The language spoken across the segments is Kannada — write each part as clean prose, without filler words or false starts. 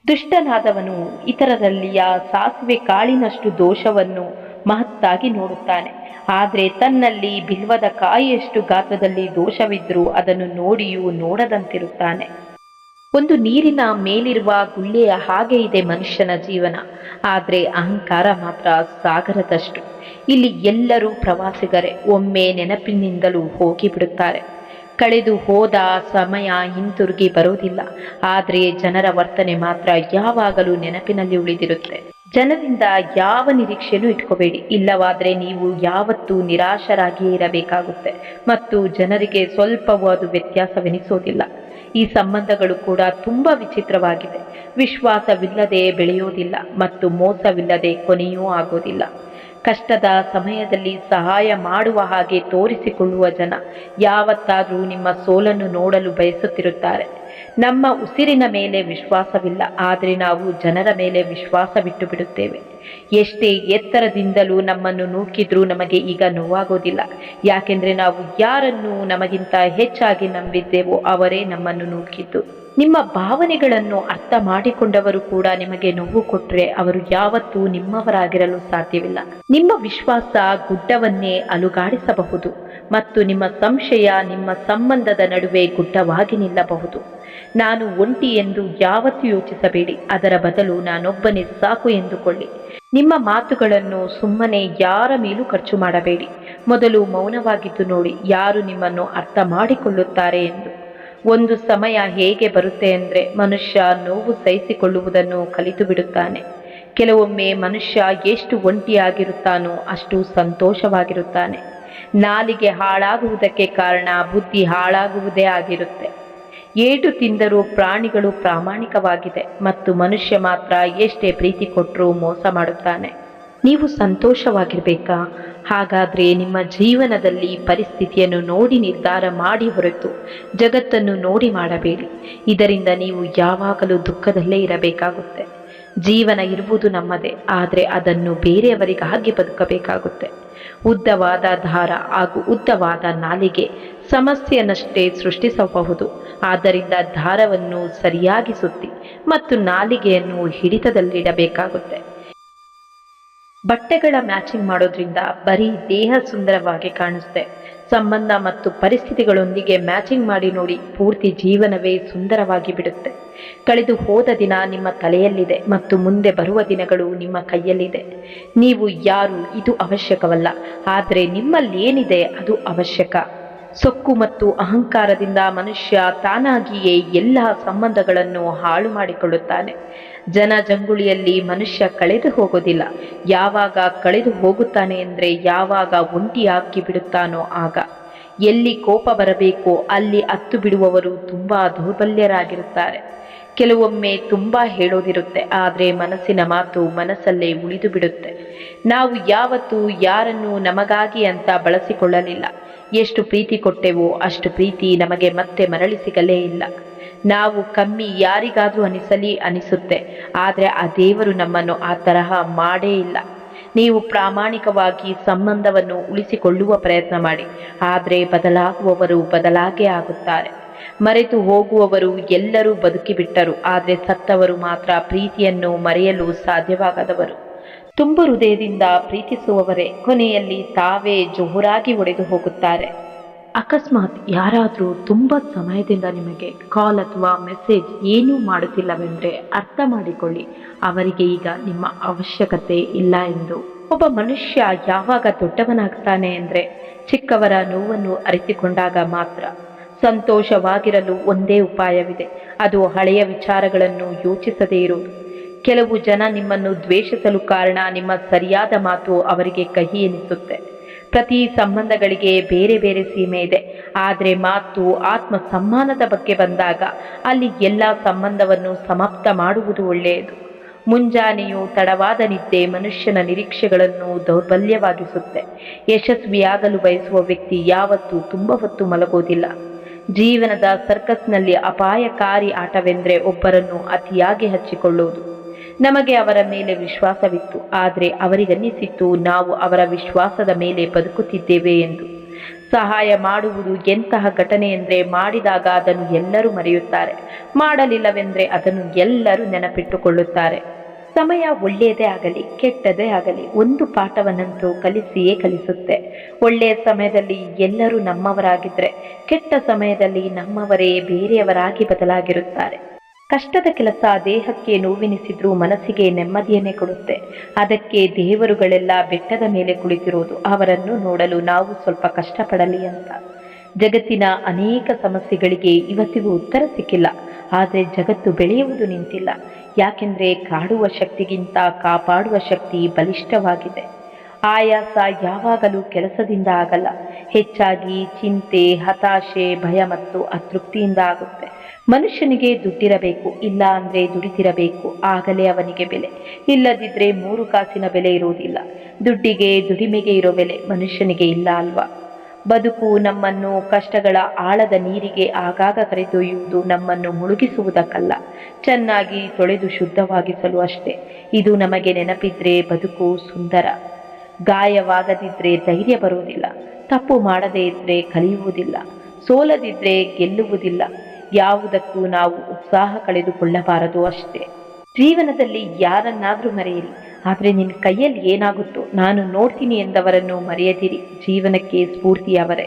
ದುಷ್ಟನಾದವನು ಇತರರಲ್ಲಿಯ ಸಾಸಿವೆ ಕಾಳಿನಷ್ಟು ದೋಷವನ್ನು ಮಹತ್ತಾಗಿ ನೋಡುತ್ತಾನೆ, ಆದರೆ ತನ್ನಲ್ಲಿ ಬಿಲ್ವದ ಕಾಯಿಯಷ್ಟು ಗಾತ್ರದಲ್ಲಿ ದೋಷವಿದ್ರೂ ಅದನ್ನು ನೋಡಿಯೂ ನೋಡದಂತಿರುತ್ತಾನೆ. ಒಂದು ನೀರಿನ ಮೇಲಿರುವ ಗುಳ್ಳೆಯ ಹಾಗೆ ಇದೆ ಮನುಷ್ಯನ ಜೀವನ, ಆದರೆ ಅಹಂಕಾರ ಮಾತ್ರ ಸಾಗರದಷ್ಟು. ಇಲ್ಲಿ ಎಲ್ಲರೂ ಪ್ರವಾಸಿಗರೇ, ಒಮ್ಮೆ ನೆನಪಿನಿಂದಲೂ ಹೋಗಿಬಿಡುತ್ತಾರೆ. ಕಳೆದು ಹೋದ ಸಮಯ ಹಿಂತಿರುಗಿ ಬರೋದಿಲ್ಲ, ಆದರೆ ಜನರ ವರ್ತನೆ ಮಾತ್ರ ಯಾವಾಗಲೂ ನೆನಪಿನಲ್ಲಿ ಉಳಿದಿರುತ್ತೆ. ಜನರಿಂದ ಯಾವ ನಿರೀಕ್ಷೆನೂ ಇಟ್ಕೋಬೇಡಿ, ಇಲ್ಲವಾದರೆ ನೀವು ಯಾವತ್ತೂ ನಿರಾಶರಾಗಿಯೇ ಇರಬೇಕಾಗುತ್ತೆ ಮತ್ತು ಜನರಿಗೆ ಸ್ವಲ್ಪವೂ ಅದು ವ್ಯತ್ಯಾಸವೆನಿಸೋದಿಲ್ಲ. ಈ ಸಂಬಂಧಗಳು ಕೂಡ ತುಂಬ ವಿಚಿತ್ರವಾಗಿದೆ. ವಿಶ್ವಾಸವಿಲ್ಲದೆ ಬೆಳೆಯೋದಿಲ್ಲ ಮತ್ತು ಮೋಸವಿಲ್ಲದೆ ಕೊನೆಯೂ ಆಗೋದಿಲ್ಲ. ಕಷ್ಟದ ಸಮಯದಲ್ಲಿ ಸಹಾಯ ಮಾಡುವ ಹಾಗೆ ತೋರಿಸಿಕೊಳ್ಳುವ ಜನ ಯಾವತ್ತಾದರೂ ನಿಮ್ಮ ಸೋಲನ್ನು ನೋಡಲು ಬಯಸುತ್ತಿರುತ್ತಾರೆ. ನಮ್ಮ ಉಸಿರಿನ ಮೇಲೆ ವಿಶ್ವಾಸವಿಲ್ಲ, ಆದರೆ ನಾವು ಜನರ ಮೇಲೆ ವಿಶ್ವಾಸವಿಟ್ಟು ಬಿಡುತ್ತೇವೆ. ಎಷ್ಟೇ ಎತ್ತರದಿಂದಲೂ ನಮ್ಮನ್ನು ನೂಕಿದ್ರೂ ನಮಗೆ ಈಗ ನೋವಾಗೋದಿಲ್ಲ, ಯಾಕೆಂದರೆ ನಾವು ಯಾರನ್ನು ನಮಗಿಂತ ಹೆಚ್ಚಾಗಿ ನಂಬಿದ್ದೇವೋ ಅವರೇ ನಮ್ಮನ್ನು ನೂಕಿದ್ದು. ನಿಮ್ಮ ಭಾವನೆಗಳನ್ನು ಅರ್ಥ ಮಾಡಿಕೊಂಡವರು ಕೂಡ ನಿಮಗೆ ನೋವು ಕೊಟ್ಟರೆ ಅವರು ಯಾವತ್ತೂ ನಿಮ್ಮವರಾಗಿರಲು ಸಾಧ್ಯವಿಲ್ಲ. ನಿಮ್ಮ ವಿಶ್ವಾಸ ಗುಡ್ಡವನ್ನೇ ಅಲುಗಾಡಿಸಬಹುದು ಮತ್ತು ನಿಮ್ಮ ಸಂಶಯ ನಿಮ್ಮ ಸಂಬಂಧದ ನಡುವೆ ಗುಡ್ಡವಾಗಿ ನಿಲ್ಲಬಹುದು. ನಾನು ಒಂಟಿ ಎಂದು ಯಾವತ್ತೂ ಯೋಚಿಸಬೇಡಿ, ಅದರ ಬದಲು ನಾನೊಬ್ಬನೇ ಸಾಕು ಎಂದುಕೊಳ್ಳಿ. ನಿಮ್ಮ ಮಾತುಗಳನ್ನು ಸುಮ್ಮನೆ ಯಾರ ಮೇಲೂ ಖರ್ಚು ಮಾಡಬೇಡಿ. ಮೊದಲು ಮೌನವಾಗಿದ್ದು ನೋಡಿ ಯಾರು ನಿಮ್ಮನ್ನು ಅರ್ಥ ಮಾಡಿಕೊಳ್ಳುತ್ತಾರೆ ಎಂದು. ಒಂದು ಸಮಯ ಹೇಗೆ ಬರುತ್ತೆ ಅಂದರೆ ಮನುಷ್ಯ ನೋವು ಸಹಿಸಿಕೊಳ್ಳುವುದನ್ನು ಕಲಿತು ಬಿಡುತ್ತಾನೆ. ಕೆಲವೊಮ್ಮೆ ಮನುಷ್ಯ ಎಷ್ಟು ಒಂಟಿಯಾಗಿರುತ್ತಾನೋ ಅಷ್ಟು ಸಂತೋಷವಾಗಿರುತ್ತಾನೆ. ನಾಲಿಗೆ ಹಾಳಾಗುವುದಕ್ಕೆ ಕಾರಣ ಬುದ್ಧಿ ಹಾಳಾಗುವುದೇ ಆಗಿರುತ್ತೆ. ಏಟು ತಿಂದರೂ ಪ್ರಾಣಿಗಳು ಪ್ರಾಮಾಣಿಕವಾಗಿದೆ ಮತ್ತು ಮನುಷ್ಯ ಮಾತ್ರ ಎಷ್ಟೇ ಪ್ರೀತಿ ಕೊಟ್ಟರೂ ಮೋಸ ಮಾಡುತ್ತಾನೆ. ನೀವು ಸಂತೋಷವಾಗಿರಬೇಕಾ? ಹಾಗಾದರೆ ನಿಮ್ಮ ಜೀವನದಲ್ಲಿ ಪರಿಸ್ಥಿತಿಯನ್ನು ನೋಡಿ ನಿರ್ಧಾರ ಮಾಡಿ ಹೊರತು ಜಗತ್ತನ್ನು ನೋಡಿ ಮಾಡಬೇಡಿ. ಇದರಿಂದ ನೀವು ಯಾವಾಗಲೂ ದುಃಖದಲ್ಲೇ ಇರಬೇಕಾಗುತ್ತೆ. ಜೀವನ ಇರುವುದು ನಮ್ಮದೇ, ಆದರೆ ಅದನ್ನು ಬೇರೆಯವರಿಗಾಗಿ ಬದುಕಬೇಕಾಗುತ್ತೆ. ಉದ್ದವಾದ ದಾರ ಹಾಗೂ ಉದ್ದವಾದ ನಾಲಿಗೆ ಸಮಸ್ಯೆಯನ್ನಷ್ಟೇ ಸೃಷ್ಟಿಸಬಹುದು. ಆದ್ದರಿಂದ ದಾರವನ್ನು ಸರಿಯಾಗಿ ಸುತ್ತಿ ಮತ್ತು ನಾಲಿಗೆಯನ್ನು ಹಿಡಿತದಲ್ಲಿಡಬೇಕಾಗುತ್ತೆ. ಬಟ್ಟೆಗಳ ಮ್ಯಾಚಿಂಗ್ ಮಾಡೋದ್ರಿಂದ ಬರೀ ದೇಹ ಸುಂದರವಾಗಿ ಕಾಣಿಸುತ್ತೆ. ಸಂಬಂಧ ಮತ್ತು ಪರಿಸ್ಥಿತಿಗಳೊಂದಿಗೆ ಮ್ಯಾಚಿಂಗ್ ಮಾಡಿ ನೋಡಿ, ಪೂರ್ತಿ ಜೀವನವೇ ಸುಂದರವಾಗಿ ಬಿಡುತ್ತೆ. ಕಳೆದು ಹೋದ ದಿನ ನಿಮ್ಮ ತಲೆಯಲ್ಲಿದೆ ಮತ್ತು ಮುಂದೆ ಬರುವ ದಿನಗಳು ನಿಮ್ಮ ಕೈಯಲ್ಲಿದೆ. ನೀವು ಯಾರು ಇದು ಅವಶ್ಯಕವಲ್ಲ, ಆದರೆ ನಿಮ್ಮಲ್ಲೇನಿದೆ ಅದು ಅವಶ್ಯಕ. ಸೊಕ್ಕು ಮತ್ತು ಅಹಂಕಾರದಿಂದ ಮನುಷ್ಯ ತಾನಾಗಿಯೇ ಎಲ್ಲ ಸಂಬಂಧಗಳನ್ನು ಹಾಳು ಮಾಡಿಕೊಳ್ಳುತ್ತಾನೆ. ಜನಜಂಗುಳಿಯಲ್ಲಿ ಮನುಷ್ಯ ಕಳೆದು ಹೋಗೋದಿಲ್ಲ. ಯಾವಾಗ ಕಳೆದು ಹೋಗುತ್ತಾನೆ ಅಂದರೆ ಯಾವಾಗ ಒಂಟಿಯಾಗಿ ಬಿಡುತ್ತಾನೋ ಆಗ. ಎಲ್ಲಿ ಕೋಪ ಬರಬೇಕೋ ಅಲ್ಲಿ ಹತ್ತು ಬಿಡುವವರು ತುಂಬ ದೌರ್ಬಲ್ಯರಾಗಿರುತ್ತಾರೆ. ಕೆಲವೊಮ್ಮೆ ತುಂಬ ಹೇಳೋದಿರುತ್ತೆ, ಆದರೆ ಮನಸ್ಸಿನ ಮಾತು ಮನಸ್ಸಲ್ಲೇ ಉಳಿದು ಬಿಡುತ್ತೆ. ನಾವು ಯಾವತ್ತೂ ಯಾರನ್ನು ನಮಗಾಗಿ ಅಂತ ಬಳಸಿಕೊಳ್ಳಲಿಲ್ಲ. ಎಷ್ಟು ಪ್ರೀತಿ ಕೊಟ್ಟೆವೋ ಅಷ್ಟು ಪ್ರೀತಿ ನಮಗೆ ಮತ್ತೆ ಮರಳಿ ಸಿಗಲೇ ಇಲ್ಲ. ನಾವು ಕಮ್ಮಿ ಯಾರಿಗಾದರೂ ಅನಿಸುತ್ತೆ, ಆದರೆ ಆ ದೇವರು ನಮ್ಮನ್ನು ಆ ತರಹ ಮಾಡೇ ಇಲ್ಲ. ನೀವು ಪ್ರಾಮಾಣಿಕವಾಗಿ ಸಂಬಂಧವನ್ನು ಉಳಿಸಿಕೊಳ್ಳುವ ಪ್ರಯತ್ನ ಮಾಡಿ, ಆದರೆ ಬದಲಾಗುವವರು ಬದಲಾಗೇ ಆಗುತ್ತಾರೆ. ಮರೆತು ಹೋಗುವವರು ಎಲ್ಲರೂ ಬದುಕಿಬಿಟ್ಟರು, ಆದರೆ ಸತ್ತವರು ಮಾತ್ರ ಪ್ರೀತಿಯನ್ನು ಮರೆಯಲು ಸಾಧ್ಯವಾಗದವರು. ತುಂಬು ಹೃದಯದಿಂದ ಪ್ರೀತಿಸುವವರೇ ಕೊನೆಯಲ್ಲಿ ತಾವೇ ಜೋರಾಗಿ ಒಡೆದು ಹೋಗುತ್ತಾರೆ. ಅಕಸ್ಮಾತ್ ಯಾರಾದರೂ ತುಂಬ ಸಮಯದಿಂದ ನಿಮಗೆ ಕಾಲ್ ಅಥವಾ ಮೆಸೇಜ್ ಏನೂ ಮಾಡುತ್ತಿಲ್ಲವೆಂದರೆ ಅರ್ಥ ಮಾಡಿಕೊಳ್ಳಿ, ಅವರಿಗೆ ಈಗ ನಿಮ್ಮ ಅವಶ್ಯಕತೆ ಇಲ್ಲ ಎಂದು. ಒಬ್ಬ ಮನುಷ್ಯ ಯಾವಾಗ ದೊಡ್ಡವನಾಗ್ತಾನೆ ಅಂದರೆ ಚಿಕ್ಕವರ ನೋವನ್ನು ಅರಿತುಕೊಂಡಾಗ ಮಾತ್ರ. ಸಂತೋಷವಾಗಿರಲು ಒಂದೇ ಉಪಾಯವಿದೆ, ಅದು ಹಳೆಯ ವಿಚಾರಗಳನ್ನು ಯೋಚಿಸದೇ ಇರುವುದು. ಕೆಲವು ಜನ ನಿಮ್ಮನ್ನು ದ್ವೇಷಿಸಲು ಕಾರಣ ನಿಮ್ಮ ಸರಿಯಾದ ಮಾತು ಅವರಿಗೆ ಕಹಿ ಎನಿಸುತ್ತೆ. ಪ್ರತಿ ಸಂಬಂಧಗಳಿಗೆ ಬೇರೆ ಬೇರೆ ಸೀಮೆ ಇದೆ, ಆದರೆ ಮಾತು ಆತ್ಮ ಸಮ್ಮಾನದ ಬಗ್ಗೆ ಬಂದಾಗ ಅಲ್ಲಿ ಎಲ್ಲ ಸಂಬಂಧವನ್ನು ಸಮಾಪ್ತ ಮಾಡುವುದು ಒಳ್ಳೆಯದು. ಮುಂಜಾನೆಯು ತಡವಾದ ನಿದ್ದೆ ಮನುಷ್ಯನ ನಿರೀಕ್ಷೆಗಳನ್ನು ದೌರ್ಬಲ್ಯವಾಗಿಸುತ್ತೆ. ಯಶಸ್ವಿಯಾಗಲು ಬಯಸುವ ವ್ಯಕ್ತಿ ಯಾವತ್ತೂ ತುಂಬ ಹೊತ್ತು ಮಲಗೋದಿಲ್ಲ. ಜೀವನದ ಸರ್ಕಸ್ನಲ್ಲಿ ಅಪಾಯಕಾರಿ ಆಟವೆಂದರೆ ಒಬ್ಬರನ್ನು ಅತಿಯಾಗಿ ಹಚ್ಚಿಕೊಳ್ಳುವುದು. ನಮಗೆ ಅವರ ಮೇಲೆ ವಿಶ್ವಾಸವಿತ್ತು, ಆದರೆ ಅವರಿಗನ್ನಿಸಿತ್ತು ನಾವು ಅವರ ವಿಶ್ವಾಸದ ಮೇಲೆ ಬದುಕುತ್ತಿದ್ದೇವೆ ಎಂದು. ಸಹಾಯ ಮಾಡುವುದು ಎಂತಹ ಘಟನೆ ಎಂದರೆ ಮಾಡಿದಾಗ ಅದನ್ನು ಎಲ್ಲರೂ ಮರೆಯುತ್ತಾರೆ, ಮಾಡಲಿಲ್ಲವೆಂದರೆ ಅದನ್ನು ಎಲ್ಲರೂ ನೆನಪಿಟ್ಟುಕೊಳ್ಳುತ್ತಾರೆ. ಸಮಯ ಒಳ್ಳೆಯದೇ ಆಗಲಿ ಕೆಟ್ಟದೇ ಆಗಲಿ ಒಂದು ಪಾಠವನ್ನಂತೂ ಕಲಿಸಿಯೇ ಕಲಿಸುತ್ತೆ. ಒಳ್ಳೆಯ ಸಮಯದಲ್ಲಿ ಎಲ್ಲರೂ ನಮ್ಮವರಾಗಿದ್ದರೆ, ಕೆಟ್ಟ ಸಮಯದಲ್ಲಿ ನಮ್ಮವರೇ ಬೇರೆಯವರಾಗಿ ಬದಲಾಗಿರುತ್ತಾರೆ. ಕಷ್ಟದ ಕೆಲಸ ದೇಹಕ್ಕೆ ನೋವೆನಿಸಿದ್ರೂ ಮನಸ್ಸಿಗೆ ನೆಮ್ಮದಿಯನ್ನೇ ಕೊಡುತ್ತೆ. ಅದಕ್ಕೆ ದೇವರುಗಳೆಲ್ಲ ಬೆಟ್ಟದ ಮೇಲೆ ಕುಳಿತಿರುವುದು ಅವರನ್ನು ನೋಡಲು ನಾವು ಸ್ವಲ್ಪ ಕಷ್ಟಪಡಲಿ ಅಂತ. ಜಗತ್ತಿನ ಅನೇಕ ಸಮಸ್ಯೆಗಳಿಗೆ ಇವತ್ತಿಗೂ ಉತ್ತರ ಸಿಕ್ಕಿಲ್ಲ. ಆದರೆ ಜಗತ್ತು ಬೆಳೆಯುವುದು ನಿಂತಿಲ್ಲ. ಯಾಕೆಂದರೆ ಕಾಡುವ ಶಕ್ತಿಗಿಂತ ಕಾಪಾಡುವ ಶಕ್ತಿ ಬಲಿಷ್ಠವಾಗಿದೆ. ಆಯಾಸ ಯಾವಾಗಲೂ ಕೆಲಸದಿಂದ ಆಗಲ್ಲ, ಹೆಚ್ಚಾಗಿ ಚಿಂತೆ, ಹತಾಶೆ, ಭಯ ಮತ್ತು ಅತೃಪ್ತಿಯಿಂದ ಆಗುತ್ತೆ. ಮನುಷ್ಯನಿಗೆ ದುಡ್ಡಿರಬೇಕು, ಇಲ್ಲ ಅಂದರೆ ದುಡಿದಿರಬೇಕು, ಆಗಲೇ ಅವನಿಗೆ ಬೆಲೆ. ಇಲ್ಲದಿದ್ದರೆ 3 ಕಾಸಿನ ಬೆಲೆ ಇರುವುದಿಲ್ಲ. ದುಡ್ಡಿಗೆ ದುಡಿಮೆಗೆ ಇರೋ ಬೆಲೆ ಮನುಷ್ಯನಿಗೆ ಇಲ್ಲ ಅಲ್ವಾ? ಬದುಕು ನಮ್ಮನ್ನು ಕಷ್ಟಗಳ ಆಳದ ನೀರಿಗೆ ಆಗಾಗ ಕರೆದೊಯ್ಯುವುದು ನಮ್ಮನ್ನು ಮುಳುಗಿಸುವುದಕ್ಕಲ್ಲ, ಚೆನ್ನಾಗಿ ತೊಳೆದು ಶುದ್ಧವಾಗಿಸಲು ಅಷ್ಟೇ. ಇದು ನಮಗೆ ನೆನಪಿದ್ರೆ ಬದುಕು ಸುಂದರ. ಗಾಯವಾಗದಿದ್ದರೆ ಧೈರ್ಯ ಬರುವುದಿಲ್ಲ, ತಪ್ಪು ಮಾಡದೇ ಇದ್ದರೆ ಕಲಿಯುವುದಿಲ್ಲ, ಸೋಲದಿದ್ದರೆ ಗೆಲ್ಲುವುದಿಲ್ಲ. ಯಾವುದಕ್ಕೂ ನಾವು ಉತ್ಸಾಹ ಕಳೆದುಕೊಳ್ಳಬಾರದು ಅಷ್ಟೇ. ಜೀವನದಲ್ಲಿ ಯಾರನ್ನಾದರೂ ಮರೆಯಿರಿ, ಆದರೆ ನಿನ್ನ ಕೈಯಲ್ಲಿ ಏನಾಗುತ್ತೋ ನಾನು ನೋಡ್ತೀನಿ ಎಂದವರನ್ನು ಮರೆಯದಿರಿ. ಜೀವನಕ್ಕೆ ಸ್ಫೂರ್ತಿಯವರೇ.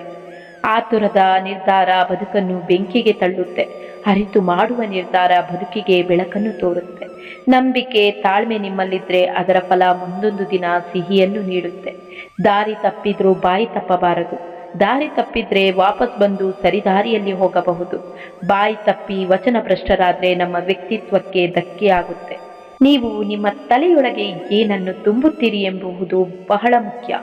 ಆತುರದ ನಿರ್ಧಾರ ಬದುಕನ್ನು ಬೆಂಕಿಗೆ ತಳ್ಳುತ್ತೆ, ಅರಿತು ಮಾಡುವ ನಿರ್ಧಾರ ಬದುಕಿಗೆ ಬೆಳಕನ್ನು ತೋರುತ್ತೆ. ನಂಬಿಕೆ, ತಾಳ್ಮೆ ನಿಮ್ಮಲ್ಲಿದ್ದರೆ ಅದರ ಫಲ ಮುಂದೊಂದು ದಿನ ಸಿಹಿಯನ್ನು ನೀಡುತ್ತೆ. ದಾರಿ ತಪ್ಪಿದ್ರೂ ಬಾಯಿ ತಪ್ಪಬಾರದು. ದಾರಿ ತಪ್ಪಿದ್ರೆ ವಾಪಸ್ ಬಂದು ಸರಿದಾರಿಯಲ್ಲಿ ಹೋಗಬಹುದು. ಬಾಯಿ ತಪ್ಪಿ ವಚನ ಭ್ರಷ್ಟರಾದರೆ ನಮ್ಮ ವ್ಯಕ್ತಿತ್ವಕ್ಕೆ ಧಕ್ಕೆಯಾಗುತ್ತೆ. ನೀವು ನಿಮ್ಮ ತಲೆಯೊಳಗೆ ಏನನ್ನು ತುಂಬುತ್ತೀರಿ ಎಂಬುದು ಬಹಳ ಮುಖ್ಯ.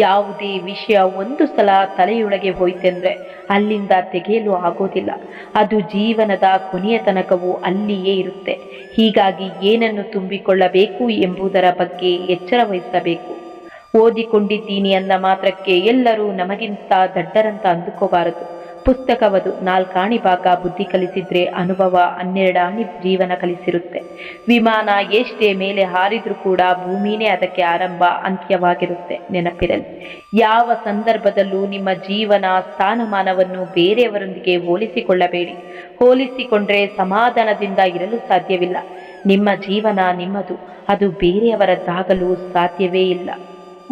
ಯಾವುದೇ ವಿಷಯ ಒಂದು ಸಲ ತಲೆಯೊಳಗೆ ಹೋಯ್ತೆಂದರೆ ಅಲ್ಲಿಂದ ತೆಗೆಯಲು ಆಗೋದಿಲ್ಲ. ಅದು ಜೀವನದ ಕೊನೆಯ ತನಕವೂ ಅಲ್ಲಿಯೇ ಇರುತ್ತೆ. ಹೀಗಾಗಿ ಏನನ್ನು ತುಂಬಿಕೊಳ್ಳಬೇಕು ಎಂಬುದರ ಬಗ್ಗೆ ಎಚ್ಚರ ವಹಿಸಬೇಕು. ಓದಿಕೊಂಡಿದ್ದೀನಿ ಅಂದ ಮಾತ್ರಕ್ಕೆ ಎಲ್ಲರೂ ನಮಗಿಂತ ದಡ್ಡರಂತ ಅಂದುಕೋಬಾರದು. ಪುಸ್ತಕವದು 4 ಆಣಿ ಭಾಗ ಬುದ್ಧಿ ಕಲಿಸಿದ್ರೆ ಅನುಭವ 12 ಆಣಿ ಜೀವನ ಕಲಿಸಿರುತ್ತೆ. ವಿಮಾನ ಎಷ್ಟೇ ಮೇಲೆ ಹಾರಿದ್ರೂ ಕೂಡ ಭೂಮಿನೇ ಅದಕ್ಕೆ ಆರಂಭ ಅಂತ್ಯವಾಗಿರುತ್ತೆ. ನೆನಪಿರಲಿ, ಯಾವ ಸಂದರ್ಭದಲ್ಲೂ ನಿಮ್ಮ ಜೀವನ ಸ್ಥಾನಮಾನವನ್ನು ಬೇರೆಯವರೊಂದಿಗೆ ಹೋಲಿಸಿಕೊಳ್ಳಬೇಡಿ. ಹೋಲಿಸಿಕೊಂಡ್ರೆ ಸಮಾಧಾನದಿಂದ ಇರಲು ಸಾಧ್ಯವಿಲ್ಲ. ನಿಮ್ಮ ಜೀವನ ನಿಮ್ಮದು, ಅದು ಬೇರೆಯವರದ್ದಾಗಲು ಸಾಧ್ಯವೇ ಇಲ್ಲ.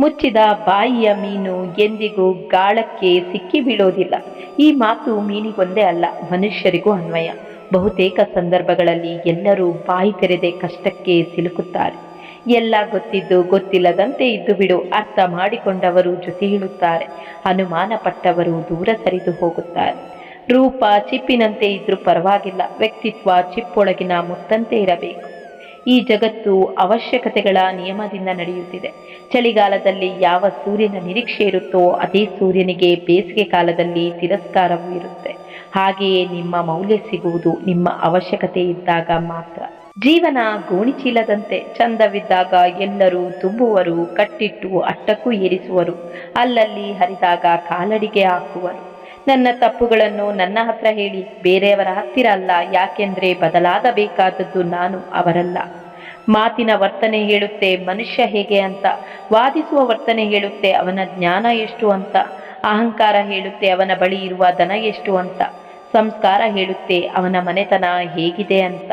ಮುಚ್ಚಿದ ಬಾಯಿಯ ಮೀನು ಎಂದಿಗೂ ಗಾಳಕ್ಕೆ ಸಿಕ್ಕಿ ಬೀಳೋದಿಲ್ಲ. ಈ ಮಾತು ಮೀನಿಗೊಂದೇ ಅಲ್ಲ, ಮನುಷ್ಯರಿಗೂ ಅನ್ವಯ. ಬಹುತೇಕ ಸಂದರ್ಭಗಳಲ್ಲಿ ಎಲ್ಲರೂ ಬಾಯಿ ತೆರೆದೇ ಕಷ್ಟಕ್ಕೆ ಸಿಲುಕುತ್ತಾರೆ. ಎಲ್ಲ ಗೊತ್ತಿದ್ದು ಗೊತ್ತಿಲ್ಲದಂತೆ ಇದ್ದು ಬಿಡು, ಅರ್ಥ ಮಾಡಿಕೊಂಡವರು ಜೊತೆ ಇಳುತ್ತಾರೆ, ಅನುಮಾನ ಪಟ್ಟವರು ದೂರ ಸರಿದು ಹೋಗುತ್ತಾರೆ. ರೂಪ ಚಿಪ್ಪಿನಂತೆ ಇದ್ರೂ ಪರವಾಗಿಲ್ಲ, ವ್ಯಕ್ತಿತ್ವ ಚಿಪ್ಪೊಳಗಿನ ಮುತ್ತಂತೆ ಇರಬೇಕು. ಈ ಜಗತ್ತು ಅವಶ್ಯಕತೆಗಳ ನಿಯಮದಿಂದ ನಡೆಯುತ್ತಿದೆ. ಚಳಿಗಾಲದಲ್ಲಿ ಯಾವ ಸೂರ್ಯನ ನಿರೀಕ್ಷೆ ಇರುತ್ತೋ ಅದೇ ಸೂರ್ಯನಿಗೆ ಬೇಸಿಗೆ ಕಾಲದಲ್ಲಿ ತಿರಸ್ಕಾರವೂ ಇರುತ್ತೆ. ಹಾಗೆಯೇ ನಿಮ್ಮ ಮೌಲ್ಯ ಸಿಗುವುದು ನಿಮ್ಮ ಅವಶ್ಯಕತೆ ಇದ್ದಾಗ ಮಾತ್ರ. ಜೀವನ ಗೋಣಿಚೀಲದಂತೆ, ಚಂದವಿದ್ದಾಗ ಎಲ್ಲರೂ ತುಂಬುವರು, ಕಟ್ಟಿಟ್ಟು ಅಟ್ಟಕ್ಕೂ ಏರಿಸುವರು, ಅಲ್ಲಲ್ಲಿ ಹರಿದಾಗ ಕಾಲಡಿಗೆ ಹಾಕುವರು. ನನ್ನ ತಪ್ಪುಗಳನ್ನು ನನ್ನ ಹತ್ರ ಹೇಳಿ, ಬೇರೆಯವರ ಹತ್ತಿರ ಅಲ್ಲ. ಯಾಕೆಂದರೆ ಬದಲಾಗಬೇಕಾದದ್ದು ನಾನು, ಅವರಲ್ಲ. ಮಾತಿನ ವರ್ತನೆ ಹೇಳುತ್ತೆ ಮನುಷ್ಯ ಹೇಗೆ ಅಂತ, ವಾದಿಸುವ ವರ್ತನೆ ಹೇಳುತ್ತೆ ಅವನ ಜ್ಞಾನ ಎಷ್ಟು ಅಂತ, ಅಹಂಕಾರ ಹೇಳುತ್ತೆ ಅವನ ಬಳಿ ಇರುವ ಧನ ಎಷ್ಟು ಅಂತ, ಸಂಸ್ಕಾರ ಹೇಳುತ್ತೆ ಅವನ ಮನೆತನ ಹೇಗಿದೆ ಅಂತ.